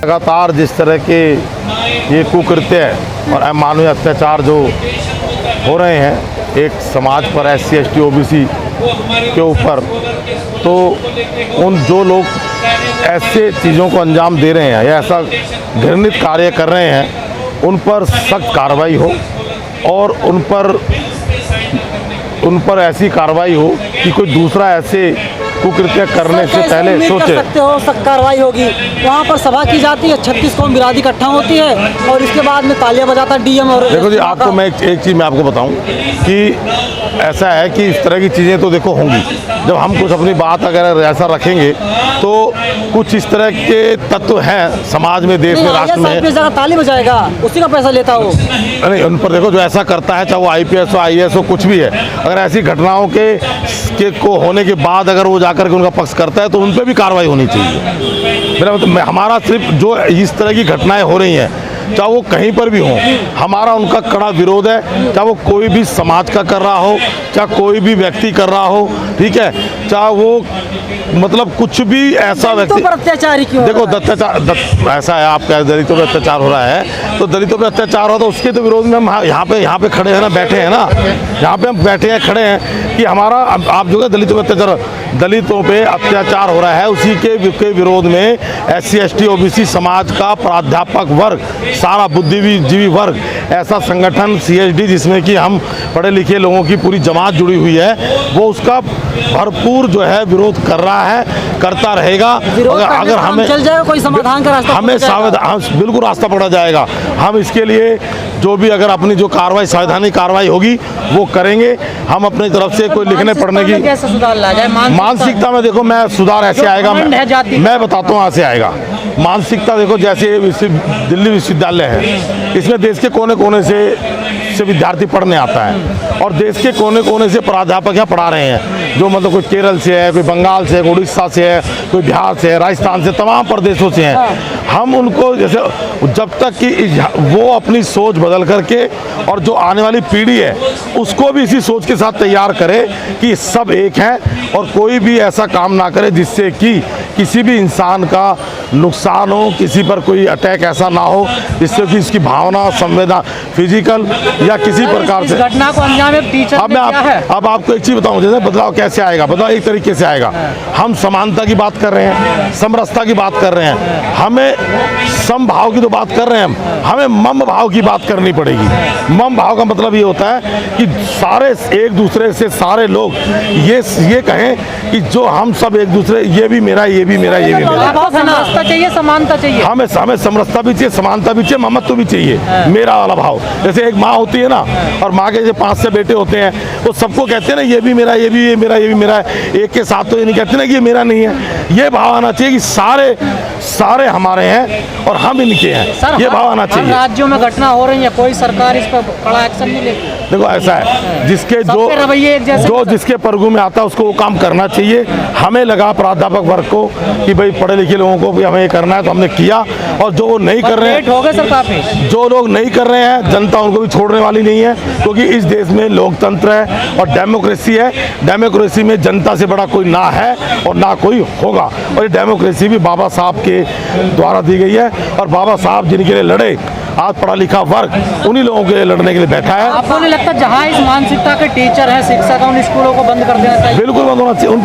लगातार जिस तरह के ये कुकृत्य और अमानवीय अत्याचार जो हो रहे हैं एक समाज पर, SC ST OBC के ऊपर, तो उन जो लोग ऐसे चीज़ों को अंजाम दे रहे हैं या ऐसा घृणित कार्य कर रहे हैं उन पर सख्त कार्रवाई हो और उन पर ऐसी कार्रवाई हो कि कोई दूसरा ऐसे कुकृत्य करने से पहले सोचे। सकते हो सख्त कार्रवाई होगी। वहाँ पर सभा की जाती है, 36 कौम बिरादरी इकट्ठा होती है और इसके बाद में तालियां बजाता DM। और देखो जी, आपको मैं एक चीज़ मैं आपको बताऊं कि ऐसा है कि इस तरह की चीज़ें तो देखो होंगी। जब हम कुछ अपनी बात अगर ऐसा रखेंगे तो कुछ इस तरह के तत्व हैं समाज में, देश में, राष्ट्र में। ताली बजाएगा, उसी का पैसा लेता हो। नहीं, उन पर देखो जो ऐसा करता है, चाहे वो IPS हो, IAS हो, कुछ भी है, अगर ऐसी घटनाओं के को होने के बाद अगर वो जाकर के उनका पक्ष करता है तो उन पर भी कार्रवाई होनी चाहिए। मेरा मतलब हमारा सिर्फ जो इस तरह की घटनाएं हो रही हैं, चाहे वो कहीं पर भी हो, हमारा उनका कड़ा विरोध है। चाहे वो कोई भी समाज का कर रहा हो, चाहे कोई भी व्यक्ति कर रहा हो, ठीक है, चाहे वो मतलब कुछ भी ऐसा व्यक्ति पर अत्याचार क्यों? देखो अत्याचार ऐसा है, आपका दलितों पर अत्याचार हो रहा है तो दलितों पर अत्याचार हो तो उसके तो विरोध में हम यहाँ पे खड़े हैं ना, बैठे हैं ना, यहाँ पे हम बैठे हैं, खड़े हैं कि हमारा आप जो है दलितों पे अत्याचार हो रहा है, उसी के विरोध में SC ST OBC समाज का प्राध्यापक वर्ग, सारा बुद्धिजीवी वर्ग, ऐसा संगठन CSD जिसमें कि हम पढ़े लिखे लोगों की पूरी जमात जुड़ी हुई है, वो उसका भरपूर जो है विरोध कर रहा है, करता रहेगा। अगर हमें चल जाए कोई समाधान का रास्ता, हमें बिल्कुल रास्ता पकड़ा जाएगा। हम इसके लिए जो भी अगर अपनी जो कार्रवाई, संवैधानिक कार्रवाई होगी वो करेंगे। हम अपनी तरफ से कोई लिखने पढ़ने की कैसे सुधार ला जाए? मानसिकता में देखो मैं सुधार ऐसे आएगा, मैं बताता हूँ ऐसे आएगा। मानसिकता देखो, जैसे दिल्ली विश्वविद्यालय है, इसमें देश के कोने कोने से विद्यार्थी पढ़ने आता है और देश के कोने कोने से प्राध्यापक यहाँ पढ़ा रहे हैं, जो मतलब कोई केरल से है, कोई बंगाल से है, उड़ीसा से है, कोई बिहार से है, राजस्थान से, तमाम प्रदेशों से हैं। हम उनको जैसे जब तक कि वो अपनी सोच बदल करके और जो आने वाली पीढ़ी है उसको भी इसी सोच के साथ तैयार करे कि सब एक हैं और कोई भी ऐसा काम ना करे जिससे कि किसी भी इंसान का नुकसान हो, किसी पर कोई अटैक ऐसा ना हो जिससे कि इसकी भावना, संवेदना, फिजिकल या किसी प्रकार से घटना को अंजाम टीचर। अब आपको एक चीज़ बताऊं, जैसे बदलाव कैसे आएगा, बदलाव एक तरीके से आएगा। हम समानता की बात कर रहे हैं, समरसता की बात कर रहे हैं, हमें समभाव की तो बात कर रहे हैं, हमें मम भाव की बात करनी पड़ेगी। मम भाव का मतलब ये होता है कि सारे एक दूसरे से, सारे लोग ये कहें कि जो हम सब एक दूसरे, ये भी मेरा, ये भी मेरा, ये भी मेरा। समरसता चाहिए, समानता चाहिए, हमें समरसता भी चाहिए, समानता भी चाहिए, ममत्व भी चाहिए, मेरा वाला भाव। जैसे एक माँ होती है ना, और माँ के जो 5 से बेटे होते हैं वो सबको कहते हैं ना ये भी मेरा, ये भी मेरा, ये भी मेरा है। एक के साथ तो ये नहीं कहते ना कि ये मेरा नहीं है। ये भाव आना चाहिए कि सारे हमारे हैं और हम इनके हैं, ये भाव आना चाहिए। राज्यों में घटना हो रही है, कोई सरकार इस पर कड़ा एक्शन नहीं लेती। देखो ऐसा है, जिसके जो जिसके परगू में आता है उसको वो काम करना चाहिए। हमें लगा प्राध्यापक वर्ग को कि भाई पढ़े लिखे लोगों को भी हमें ये करना है तो हमने किया, और जो वो नहीं कर रहे हैं, जो लोग नहीं कर रहे हैं, जनता उनको भी छोड़ने वाली नहीं है, क्योंकि इस देश में लोकतंत्र है और डेमोक्रेसी है। डेमोक्रेसी में जनता से बड़ा कोई ना है और ना कोई होगा, और ये डेमोक्रेसी भी बाबा साहब के द्वारा दी गई है, और बाबा साहब जिनके लिए लड़े, आज पढ़ा लिखा वर्ग उन्हीं लोगों के लिए लड़ने के लिए बैठा है। आपको नहीं लगता जहाँ इस मानसिकता के टीचर हैं, शिक्षक हैं, उन स्कूलों को बंद कर देना चाहिए? बिल्कुल बंद होना चाहिए।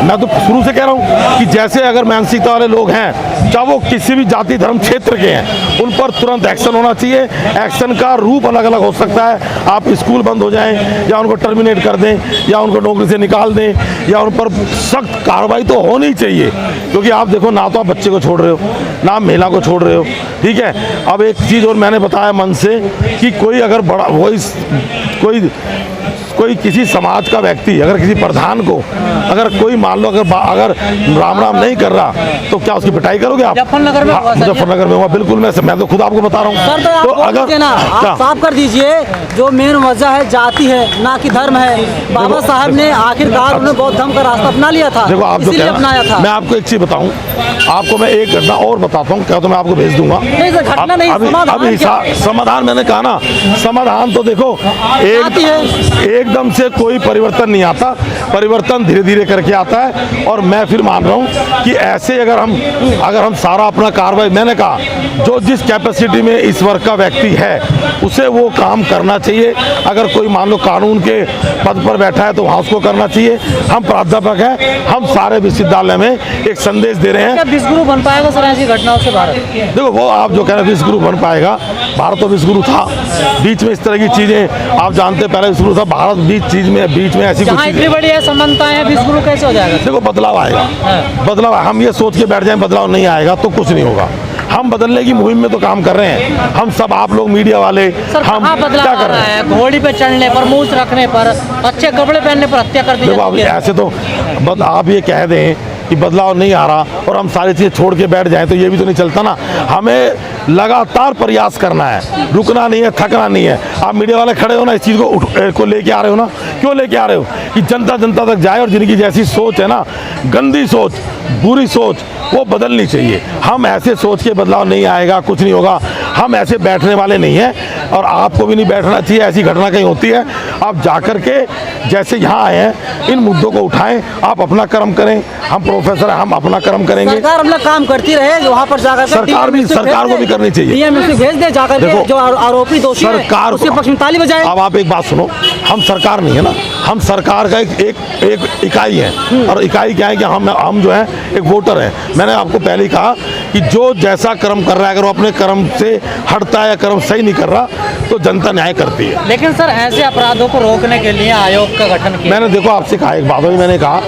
मैं तो शुरू से कह रहा हूँ कि जैसे अगर मानसिकता वाले लोग हैं, चाहे वो किसी भी जाति धर्म क्षेत्र के हैं, उन पर तुरंत एक्शन होना चाहिए। एक्शन का रूप अलग अलग हो सकता है, आप स्कूल बंद हो जाएं या उनको टर्मिनेट कर दें या उनको नौकरी से निकाल दें या उन पर सख्त कार्रवाई तो होनी चाहिए। क्योंकि आप देखो, ना तो आप बच्चे को छोड़ रहे हो, ना आप महिला को छोड़ रहे हो, ठीक है। अब एक चीज़ और मैंने बताया मन से कि कोई अगर बड़ा कोई किसी समाज का व्यक्ति अगर किसी प्रधान को अगर कोई मान लो अगर राम राम नहीं कर रहा तो क्या उसकी पिटाई करोगे आप? मुजफ्फरनगर में हुआ, बिल्कुल। मैं तो खुद आपको बता रहा हूँ। तो अगर आप साफ कर दीजिए, जो मेन वजह है जाति है, ना कि धर्म है। बाबा साहब ने आखिरकार उन्होंने बौद्ध धर्म का रास्ता अपना लिया था, देखो आप इसीलिए अपनाया था। मैं आपको एक चीज़ बताऊँ, आपको मैं एक घटना और बताता हूँ, क्या तो मैं आपको भेज दूंगा। अभी समाधान मैंने कहा ना, समाधान तो देखो, एक एकदम से कोई परिवर्तन नहीं आता, परिवर्तन धीरे धीरे करके आता है। और मैं फिर मान रहा हूँ कि ऐसे अगर हम सारा अपना कार्रवाई, मैंने कहा जो जिस कैपेसिटी में इस वर्ग का व्यक्ति है उसे वो काम करना चाहिए। अगर कोई मान लो कानून के पद पर बैठा है तो वहाँ उसको करना चाहिए। हम प्राध्यापक हैं, हम सारे विश्वविद्यालय में एक संदेश दे रहे हैं। क्या विश्वगुरु बन पाएगा सर ऐसी घटनाओं से भारत? देखो वो आप जो कह रहे हैं विश्वगुरु बन पाएगा, भारत तो विश्वगुरु था। बीच में इस तरह की चीजें आप जानते, पहले विश्वगुरु था भारत, बीच में ऐसी कुछ जहाँ इतनी बड़ी समानताएं हैं, विश्वगुरु कैसे हो जाएगा? देखो बदलाव आएगा, बदलाव। हम ये सोच के बैठ जाएं बदलाव नहीं आएगा तो कुछ नहीं होगा। हम बदलने की मुहिम में तो काम कर रहे हैं, हम सब, आप लोग मीडिया वाले, हम क्या कर रहे हैं? घोड़ी पे चढ़ने पर, मूछ रखने पर, अच्छे कपड़े पहनने पर हत्या कर दी जाती है। ऐसे तो आप ये कह दें कि बदलाव नहीं आ रहा और हम सारी चीज़ें छोड़ के बैठ जाएं तो ये भी तो नहीं चलता ना। हमें लगातार प्रयास करना है, रुकना नहीं है, थकना नहीं है। आप मीडिया वाले खड़े हो ना, इस चीज़ को लेके आ रहे हो ना, क्यों लेके आ रहे हो? कि जनता तक जाए और जिनकी जैसी सोच है ना, गंदी सोच, बुरी सोच, वो बदलनी चाहिए। हम ऐसे सोच के बदलाव नहीं आएगा, कुछ नहीं होगा। हम ऐसे बैठने वाले नहीं हैं और आपको भी नहीं बैठना चाहिए। ऐसी घटना कहीं होती है, आप जाकर के जैसे यहाँ आए हैं इन मुद्दों को उठाएं, आप अपना कर्म करें। हम प्रोफेसर हैं, हम अपना कर्म करेंगे। सरकार अपना काम करती रहे, वहाँ पर जाकर सरकार को भी करनी चाहिए। डीएमएसपी भेज दे जाकर के, जो आरोपी दोषी सरकार उसके पक्ष में ताली बजाए। अब आप एक बात सुनो, हम सरकार नहीं है ना, हम सरकार का एक इकाई है। और इकाई क्या है कि हम जो है एक वोटर हैं। मैंने आपको पहले ही कहा कि जो जैसा कर्म कर रहा है, अगर वो अपने कर्म से हटता है या कर्म सही नहीं कर रहा तो जनता न्याय करती है। लेकिन सर ऐसे अपराधों को रोकने के लिए आयोग का गठन किया। मैंने देखो आपसे कहा एक बात, मैंने कहा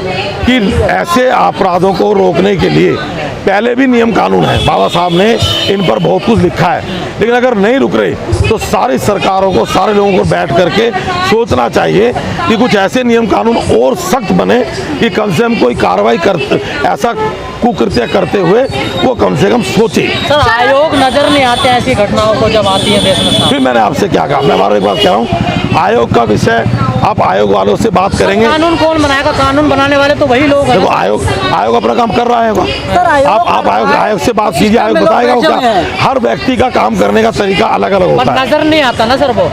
कि ऐसे अपराधों को रोकने के लिए पहले भी नियम कानून है, बाबा साहब ने इन पर बहुत कुछ लिखा है। लेकिन अगर नहीं रुक रहे तो सारी सरकारों को, सारे लोगों को बैठ करके सोचना चाहिए कि कुछ ऐसे नियम कानून और सख्त बने कि कम से कम कोई कार्रवाई ऐसा कुकृत्य करते हुए वो कम से कम सोचे। सर आयोग नजर नहीं आते ऐसी घटनाओं को जब आती है देश में? फिर मैंने आपसे क्या कहा, मैं बार एक बात कह रहा हूँ, आयोग का विषय आप आयोग वालों से बात करेंगे। कानून कौन बनाएगा? कानून बनाने वाले तो वही लोग हैं। देखो आयोग अपना काम कर रहा है। आप आयोग से बात कीजिए, आयोग बताएगा उसका। हर व्यक्ति का काम करने का तरीका अलग अलग होता है। नजर नहीं आता ना सर, वो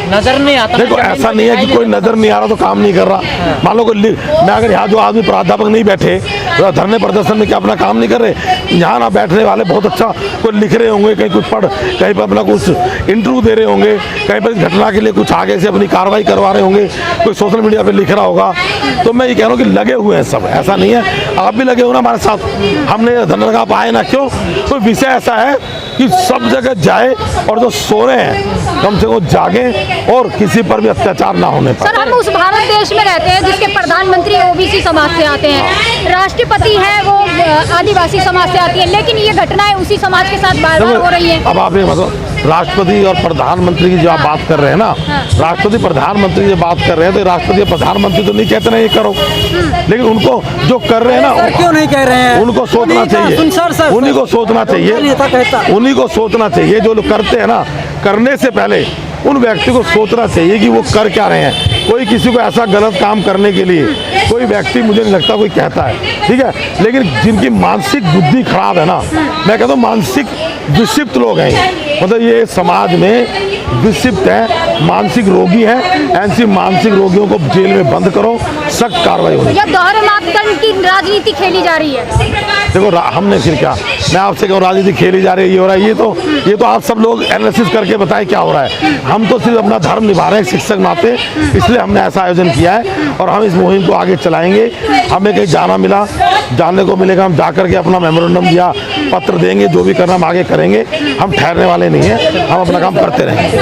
नजर नहीं आता। देखो ऐसा नहीं है कि कोई नजर नहीं आ रहा तो काम नहीं कर रहा। मान लो मैं अगर यहाँ जो आदमी प्राध्यापक नहीं बैठे धरने प्रदर्शन में, क्या अपना काम नहीं कर रहे? यहाँ ना बैठने वाले बहुत अच्छा कोई लिख रहे होंगे, कहीं कुछ कहीं पर अपना कुछ इंटरव्यू दे रहे होंगे, कहीं पर इस घटना के लिए कुछ आगे से अपनी कार्रवाई करवा रहे होंगे, कोई सोशल मीडिया पे लिख रहा होगा। तो मैं ये कह रहा हूँ कि लगे हुए हैं सब, ऐसा नहीं है। आप भी लगे हो ना हमारे साथ, हमने धरना आप आए ना, क्यों? कोई विषय ऐसा है कि सब जगह जाए और जो सो रहे हैं कम से कम जागें और किसी पर भी अत्याचार ना होने पर। सर हम उस भारत देश में रहते हैं जिसके प्रधानमंत्री ओबीसी समाज से आते हैं, राष्ट्रपति है वो आदिवासी समाज से आती है, लेकिन ये घटनाएं उसी समाज के साथ बार बार हो रही है। अब आप ये मतलब राष्ट्रपति और प्रधानमंत्री की जो आप बात कर रहे हैं ना, राष्ट्रपति प्रधानमंत्री जो बात कर रहे हैं तो राष्ट्रपति प्रधानमंत्री तो नहीं कहते ना ये करो, लेकिन उनको जो कर रहे हैं ना, क्यों नहीं कह रहे हैं? उनको सोचना चाहिए, उन्हीं को सोचना चाहिए, उन्हीं को सोचना चाहिए। जो लोग करते हैं ना, करने से पहले उन व्यक्ति को सोचना चाहिए कि वो कर क्या रहे हैं। कोई किसी को ऐसा गलत काम करने के लिए कोई व्यक्ति, मुझे नहीं लगता कोई कहता है, ठीक है, लेकिन जिनकी मानसिक बुद्धि खराब है ना, मैं कहता हूँ मानसिक विक्षिप्त लोग हैं, मतलब ये समाज में विक्षिप्त है, मानसिक रोगी है, ऐसे मानसिक रोगियों को जेल में बंद करो, सख्त कार्रवाई होनी। यह दोहरे मापदंड की राजनीति खेली जा रही है। देखो हमने फिर क्या, मैं आपसे कहूँ राजनीति खेली जा रही है, ये हो रहा है, ये तो आप सब लोग एनालिसिस करके बताएं क्या हो रहा है। हम तो सिर्फ अपना धर्म निभा रहे हैं शिक्षक नाते, इसलिए हमने ऐसा आयोजन किया है और हम इस मुहिम को आगे चलाएंगे। हमें कहीं जाना मिला, जानने को मिलेगा, हम जाकर के अपना मेमोरेंडम या पत्र देंगे, जो भी करना हम आगे करेंगे। हम ठहरने वाले नहीं हैं, हम अपना काम करते रहेंगे।